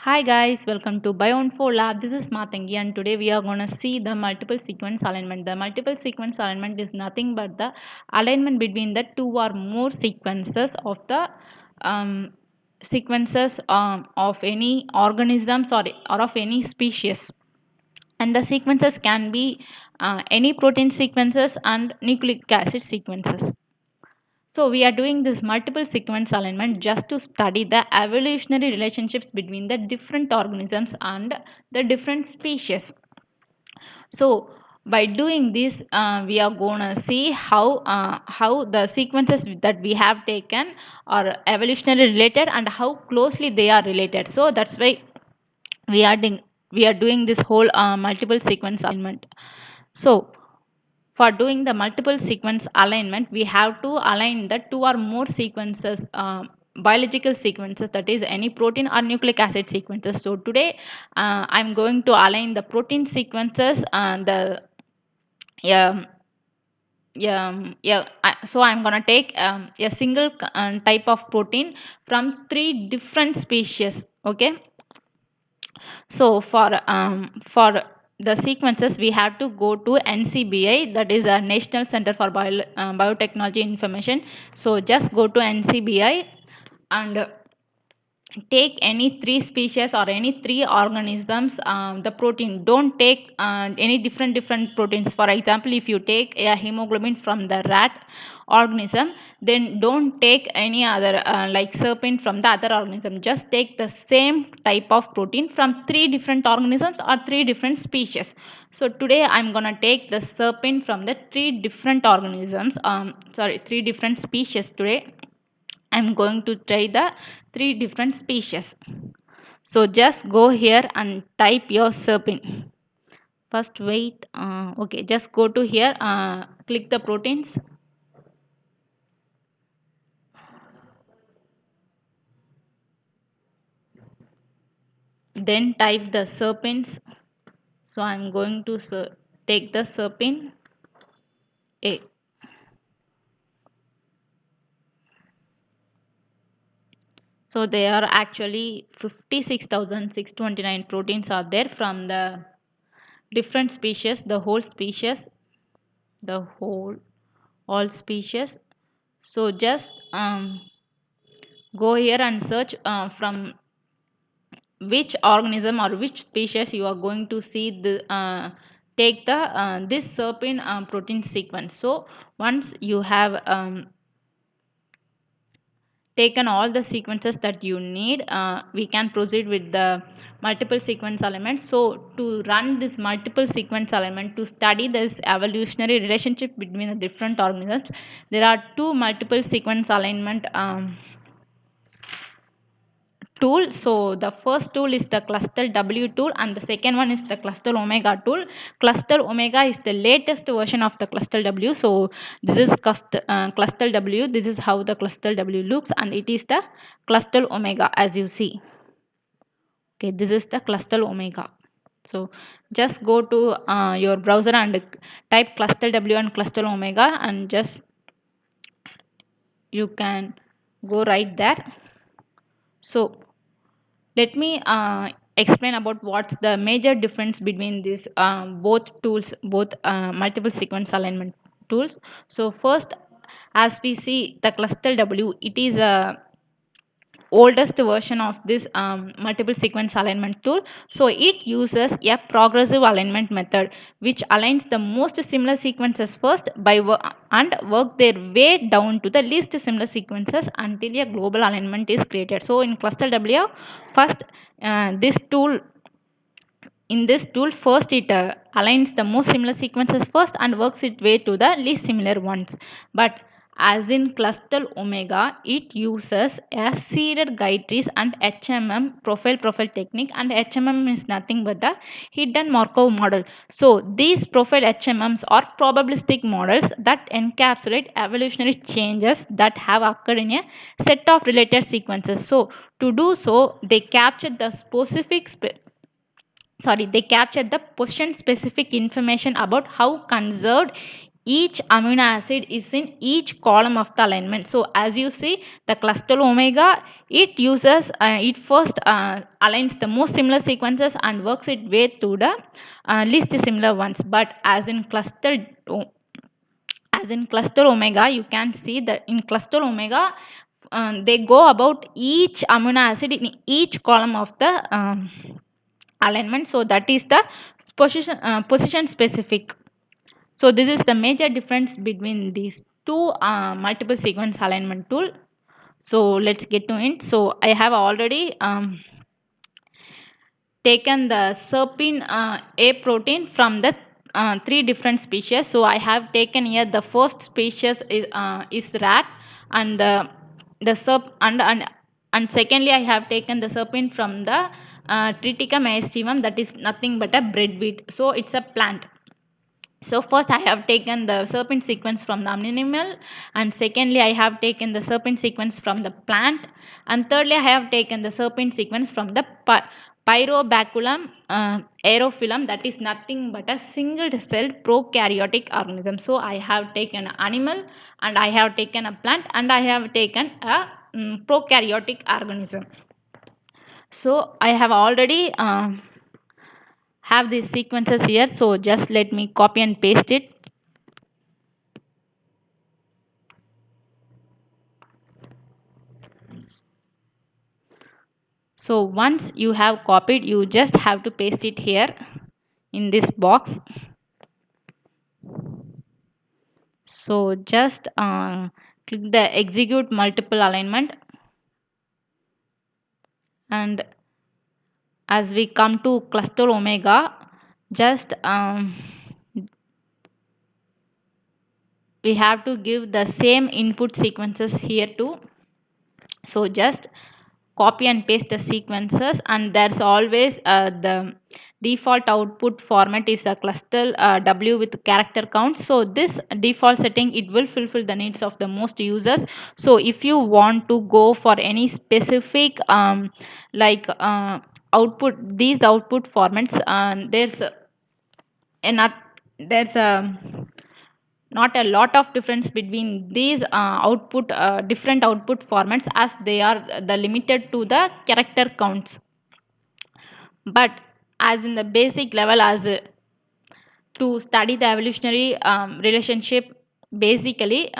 Hi guys, welcome to Bioinfo Lab. This is Matangi and today we are going to see the multiple sequence alignment. The multiple sequence alignment is nothing but the alignment between the two or more sequences of the sequences of any organisms or of any species. And the sequences can be any protein sequences and nucleic acid sequences. So we are doing this multiple sequence alignment just to study the evolutionary relationships between the different organisms and the different species. So by doing this, we are gonna see how the sequences that we have taken are evolutionary related and how closely they are related. So that's why we are doing this whole multiple sequence alignment. So for doing the multiple sequence alignment, we have to align the two or more sequences, biological sequences, that is any protein or nucleic acid sequences. So today I'm going to align the protein sequences and the yeah, so I'm gonna take a single type of protein from three different species. Okay, so for the sequences, we have to go to NCBI, that is a National Center for Biotechnology Information. So just go to NCBI and take any three species or any three organisms, the protein. Don't take any different proteins. For example, if you take a hemoglobin from the rat organism, then don't take any other like serpent from the other organism. Just take the same type of protein from three different organisms or three different species. So today I'm gonna take the serpent from the three different organisms, three different species. Today I'm going to try the three different species. So just go here and type your serpent. First wait, okay, just go to here, click the proteins. Then type the serpents. So I'm going to take the serpent A. So there are actually 56,629 proteins are there from the different species, the whole species, the whole all species. So just go here and search from which organism or which species you are going to see the take the this serpin protein sequence. So once you have taken all the sequences that you need, we can proceed with the multiple sequence alignment. So to run this multiple sequence alignment, to study this evolutionary relationship between the different organisms, there are two multiple sequence alignment tool. So the first tool is the Clustal W tool and the second one is the Clustal Omega tool. Clustal Omega is the latest version of the Clustal W. So this is Clustal W. This is how the Clustal W looks, and it is the Clustal Omega, as you see. Okay, this is the Clustal Omega. So just go to your browser and type Clustal W and Clustal Omega, and just you can go right there. So let me explain about what's the major difference between these both tools, both multiple sequence alignment tools. So first, as we see the Clustal W, it is a oldest version of this multiple sequence alignment tool. So it uses a progressive alignment method which aligns the most similar sequences first and work their way down to the least similar sequences until a global alignment is created. So in Clustal W, first this tool in this tool, first it aligns the most similar sequences first and works its way to the least similar ones. But as in Clustal Omega, it uses a seeded guide trees and HMM profile technique, and HMM is nothing but the hidden Markov model. So these profile HMMs are probabilistic models that encapsulate evolutionary changes that have occurred in a set of related sequences. So to do so, they capture the they capture the position specific information about how conserved each amino acid is in each column of the alignment. So as you see, the cluster omega, it first aligns the most similar sequences and works its way to the least similar ones. But as in cluster omega, you can see that in cluster omega, they go about each amino acid in each column of the alignment. So that is the position specific. So this is the major difference between these two multiple sequence alignment tool. So let's get to it. So I have already taken the serpin A protein from the three different species. So I have taken here the first species is rat, and the serp and secondly I have taken the serpin from the Triticum aestivum, that is nothing but a breadwheat. So it's a plant. So first I have taken the serpent sequence from the animal, and secondly I have taken the serpent sequence from the plant, and thirdly I have taken the serpent sequence from the Pyrobaculum aerophyllum, that is nothing but a single celled prokaryotic organism. So I have taken an animal, and I have taken a plant, and I have taken a prokaryotic organism. So I have already have these sequences here, so just let me copy and paste it. So once you have copied, you just have to paste it here in this box. So just click the execute multiple alignment, and as we come to cluster omega, just we have to give the same input sequences here too. So just copy and paste the sequences, and there's always the default output format is a cluster W with character count. So this default setting, it will fulfill the needs of the most users. So if you want to go for any specific like output, these output formats, a there's a not a lot of difference between these different output formats, as they are the limited to the character counts. But as in the basic level, as to study the evolutionary relationship, basically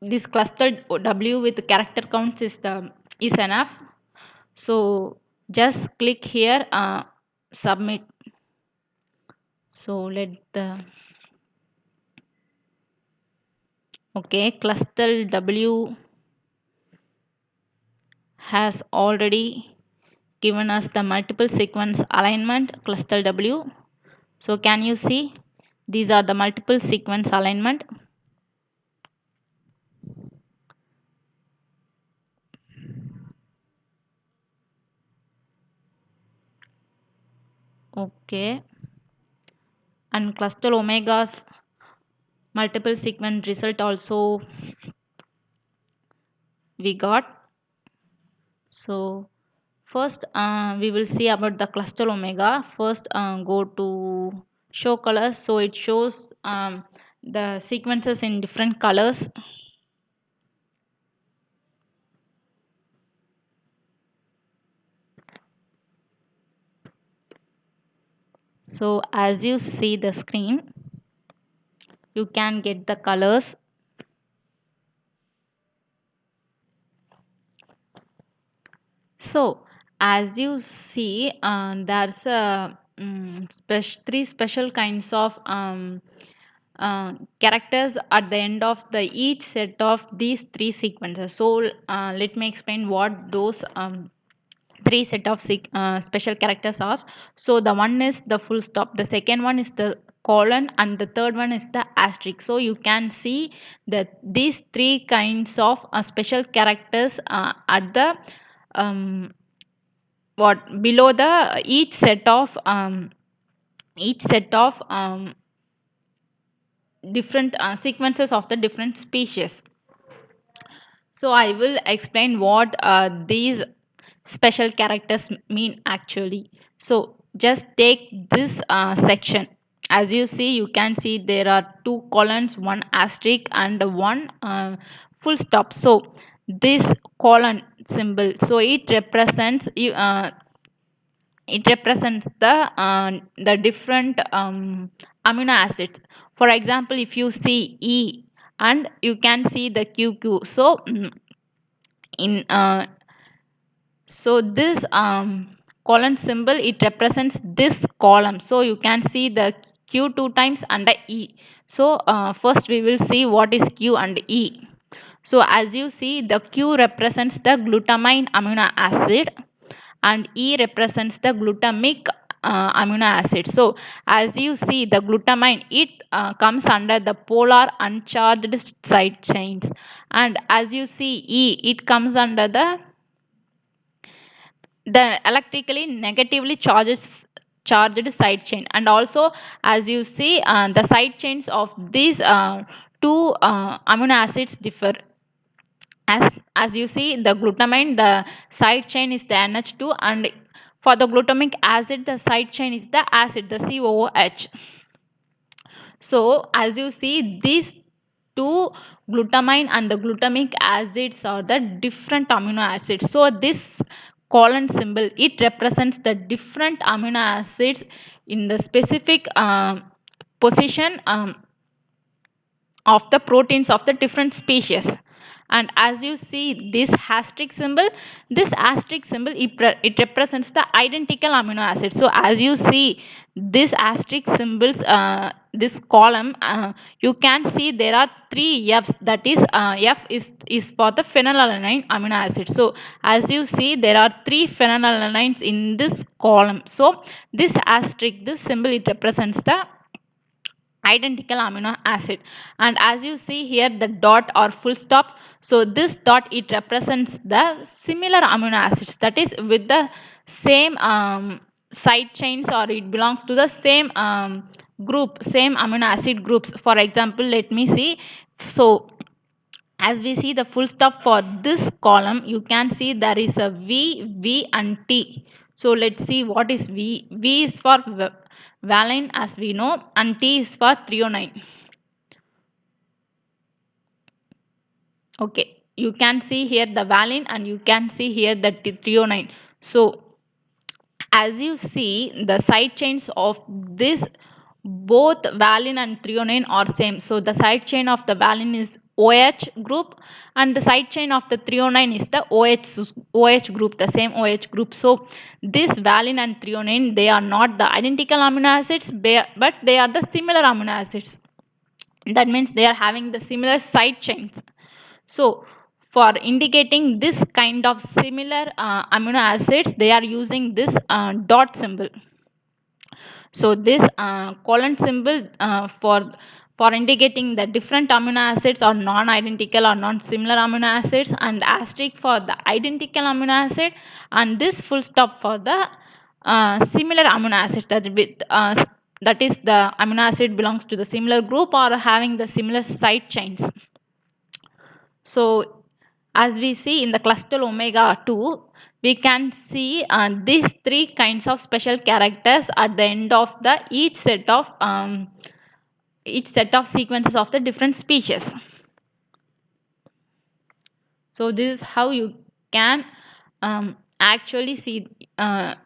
this clustered W with character counts is enough. So just click here, submit. So let the okay, cluster W has already given us the multiple sequence alignment cluster W. So can you see, these are the multiple sequence alignment. Okay, and cluster omega's multiple sequence result also we got. So first we will see about the cluster omega. First go to show colors, so it shows the sequences in different colors. So as you see the screen, you can get the colors. So as you see, there's three special kinds of characters at the end of the each set of these three sequences. So let me explain what those three set of special characters are. So the one is the full stop, the second one is the colon, and the third one is the asterisk. So you can see that these three kinds of special characters at the what below the each set of different sequences of the different species. So I will explain what these special characters mean actually. So just take this section. as you see, you can see there are two colons, one asterisk and one full stop. So this colon symbol, so it represents the different amino acids. For example, if you see E and you can see the QQ, so in so this colon symbol, it represents this column. So you can see the Q two times under E. So first we will see what is Q and E. So as you see, the Q represents the glutamine amino acid and E represents the glutamic amino acid. So as you see, the glutamine, it comes under the polar uncharged side chains, and as you see E, it comes under the electrically negatively charged side chain. And also as you see, the side chains of these two amino acids differ. As you see, the glutamine, the side chain is the NH2, and for the glutamic acid, the side chain is the acid, the COOH. So as you see, these two, glutamine and the glutamic acids, are the different amino acids. So this colon symbol, it represents the different amino acids in the specific position of the proteins of the different species. And as you see this asterisk symbol, it represents the identical amino acids. So as you see this asterisk symbols, this column, you can see there are three F's, that is F is for the phenylalanine amino acid. So as you see, there are three phenylalanines in this column. So this asterisk, this symbol, it represents the identical amino acid. And as you see here, the dot or full stop, so this dot, it represents the similar amino acids, that is with the same side chains, or it belongs to the same same amino acid groups. For example, let me see. So as we see the full stop for this column, you can see there is a V and T. So let's see what is V. V is for valine, as we know, and T is for threonine. Okay, you can see here the valine and you can see here the threonine. So as you see, the side chains of this, both valine and threonine, are same. So the side chain of the valine is OH group, and the side chain of the threonine is the OH group, the same OH group. So this valine and threonine, they are not the identical amino acids, but they are the similar amino acids. That means they are having the similar side chains. So for indicating this kind of similar amino acids, they are using this dot symbol. So this colon symbol, for indicating the different amino acids or non-identical or non-similar amino acids, and asterisk for the identical amino acid, and this full stop for the similar amino acids, that is the amino acid belongs to the similar group or having the similar side chains. So as we see in the cluster omega 2, we can see these three kinds of special characters at the end of the each set of sequences of the different species. So this is how you can actually see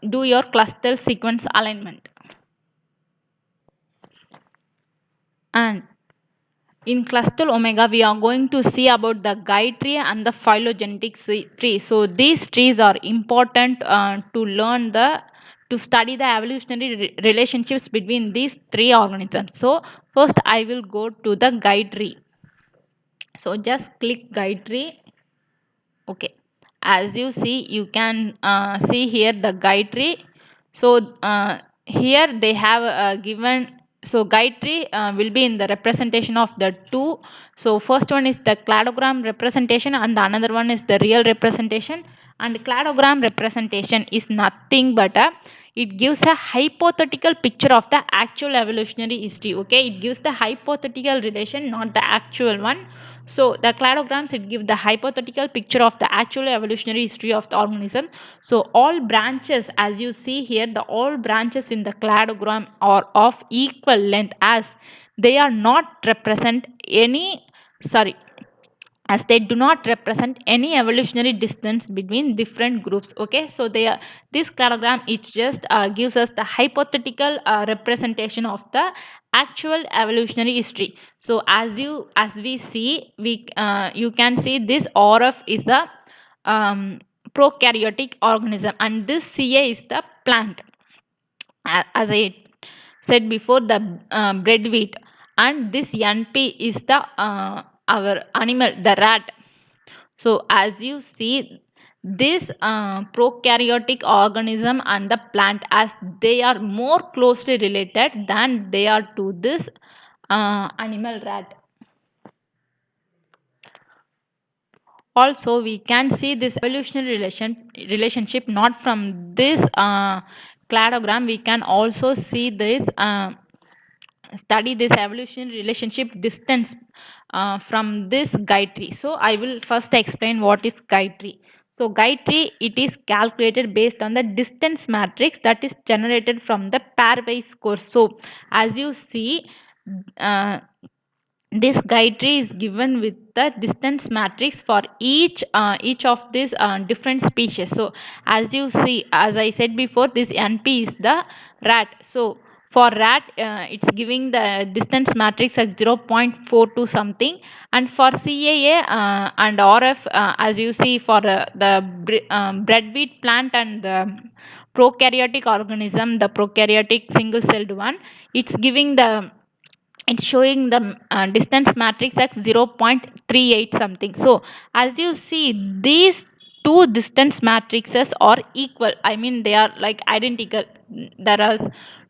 do your cluster sequence alignment. And in cluster omega, we are going to see about the guide tree and the phylogenetic tree. So these trees are important to study the evolutionary relationships between these three organisms. So first I will go to the guide tree. So just click guide tree. Okay, as you see, you can see here the guide tree. So here they have given, so guide tree will be in the representation of the two. So first one is the cladogram representation and the another one is the real representation. And cladogram representation is nothing but it gives a hypothetical picture of the actual evolutionary history. Okay, it gives the hypothetical relation, not the actual one. So the cladograms, it gives the hypothetical picture of the actual evolutionary history of the organism. So all branches, as you see here, the all branches in the cladogram are of equal length, as they are not represent any, sorry, as they do not represent any evolutionary distance between different groups. Okay, so they are, this cladogram, it just gives us the hypothetical representation of the actual evolutionary history. So as we see, we you can see this RF is the prokaryotic organism, and this Ca is the plant. As I said before, the bread wheat, and this NP is the our animal, the rat. So as you see, this prokaryotic organism and the plant, as they are more closely related than they are to this animal rat. Also, we can see this evolutionary relationship not from this cladogram. We can also see this study this evolution relationship distance from this guide tree. So I will first explain what is guide tree. So guide tree, it is calculated based on the distance matrix that is generated from the pairwise score. So as you see, uh, this guide tree is given with the distance matrix for each of these different species. So as you see, as I said before, this NP is the rat. So for rat, it's giving the distance matrix at 0.42 something, and for CAA and RF, as you see, for the breadwheat plant and the prokaryotic organism, the prokaryotic single celled one, it's giving the, it's showing the distance matrix at 0.38 something. So as you see, these two distance matrices are equal, I mean they are like identical. There is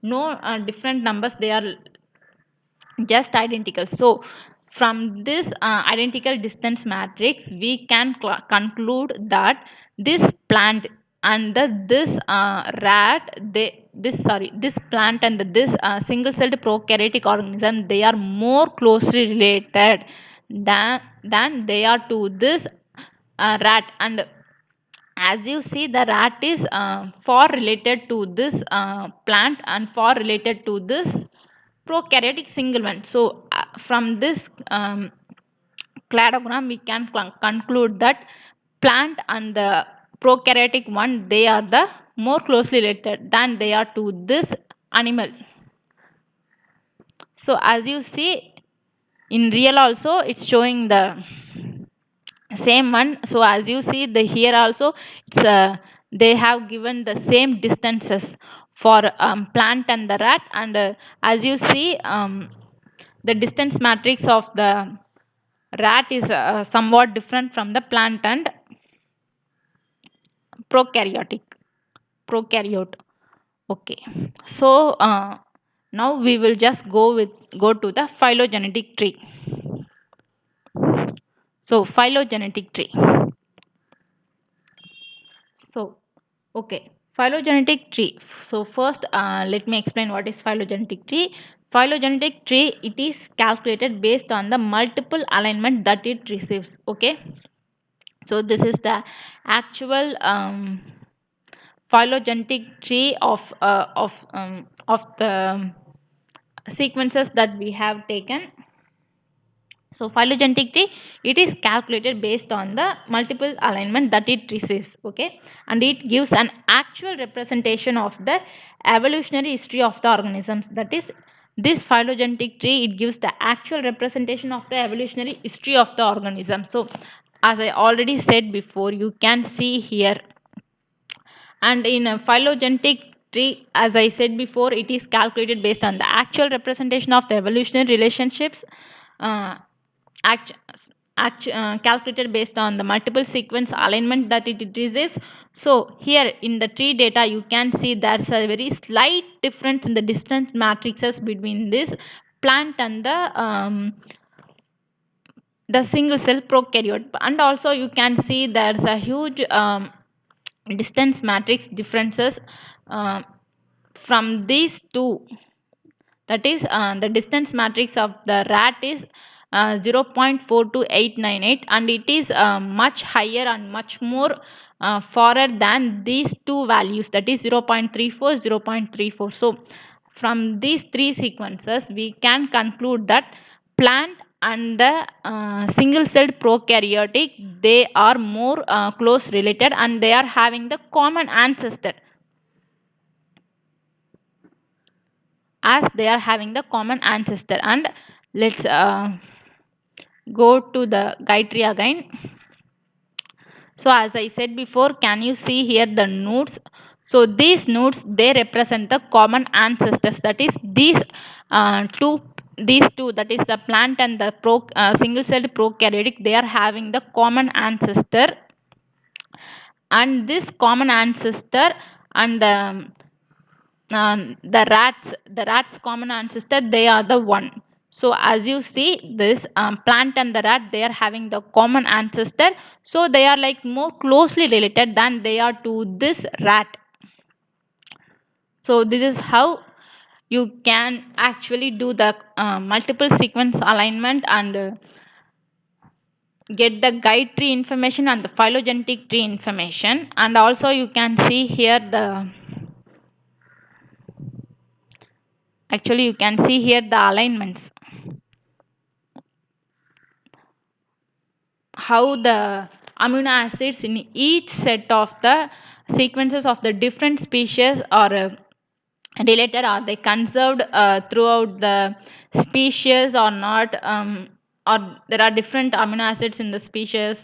no different numbers, they are just identical. So from this identical distance matrix, we can conclude that this plant and this rat, they this sorry this plant and this single celled prokaryotic organism, they are more closely related than they are to this rat. And as you see, the rat is far related to this plant and far related to this prokaryotic single one. So from this cladogram, we can conclude that plant and the prokaryotic one, they are the more closely related than they are to this animal. So as you see, in real also it's showing the same one. So as you see, the here also it's they have given the same distances for plant and the rat. And as you see, the distance matrix of the rat is somewhat different from the plant and prokaryote. Okay, so now we will just go to the phylogenetic tree. So phylogenetic tree. So, okay, phylogenetic tree. So first, let me explain what is phylogenetic tree. Phylogenetic tree, it is calculated based on the multiple alignment that it receives. Okay, so this is the actual phylogenetic tree of the sequences that we have taken. So phylogenetic tree, it is calculated based on the multiple alignment that it receives. Okay, and it gives an actual representation of the evolutionary history of the organisms. That is, this phylogenetic tree, it gives the actual representation of the evolutionary history of the organism. So as I already said before, you can see here, and in a phylogenetic tree, as I said before, it is calculated based on the actual representation of the evolutionary relationships, uh, act, calculated based on the multiple sequence alignment that it receives. So here in the tree data, you can see there's a very slight difference in the distance matrices between this plant and the single cell prokaryote. And also you can see there's a huge distance matrix differences uh, from these two. That is, the distance matrix of the rat is 0.42898, and it is much higher and much more fairer than these two values, that is 0.34, 0.34. So from these three sequences we can conclude that plant and the single celled prokaryotic, they are more close related and they are having the common ancestor, as they are having the common ancestor. And let's go to the guide tree again. So as I said before, can you see here the nodes? So these nodes, they represent the common ancestors, that is these two, that is the plant and the single celled prokaryotic, they are having the common ancestor. And this common ancestor and the rat's common ancestor, they are the one. So as you see, this plant and the rat, they are having the common ancestor, so they are like more closely related than they are to this rat. So this is how you can actually do the multiple sequence alignment and get the guide tree information and the phylogenetic tree information. And also you can see here the actually you can see here the alignments, how the amino acids in each set of the sequences of the different species are related. Are they conserved throughout the species or not, or there are different amino acids in the species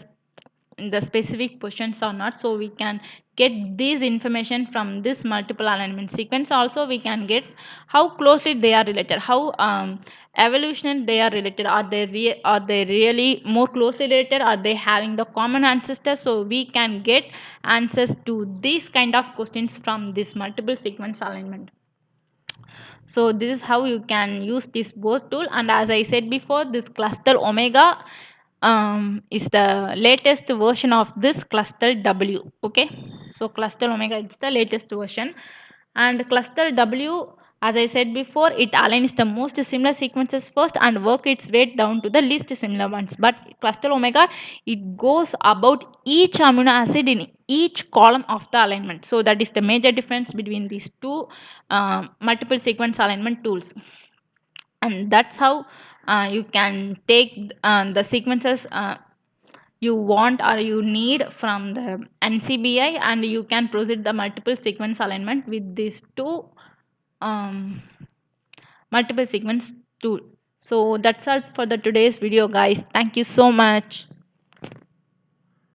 in the specific positions or not. So we can get this information from this multiple alignment sequence. Also we can get how closely they are related, how evolution they are related, are they really more closely related, are they having the common ancestors. So we can get answers to these kind of questions from this multiple sequence alignment. So this is how you can use this both tool. And as I said before, this Clustal Omega is the latest version of this Clustal W. Okay, so Clustal Omega is the latest version, and Clustal W, as I said before, it aligns the most similar sequences first and work its way down to the least similar ones. But Clustal Omega, it goes about each amino acid in each column of the alignment. So that is the major difference between these two multiple sequence alignment tools. And that's how you can take the sequences you want or you need from the NCBI, and you can proceed the multiple sequence alignment with these two um, multiple sequence tool. So that's all for the today's video, guys. Thank you so much.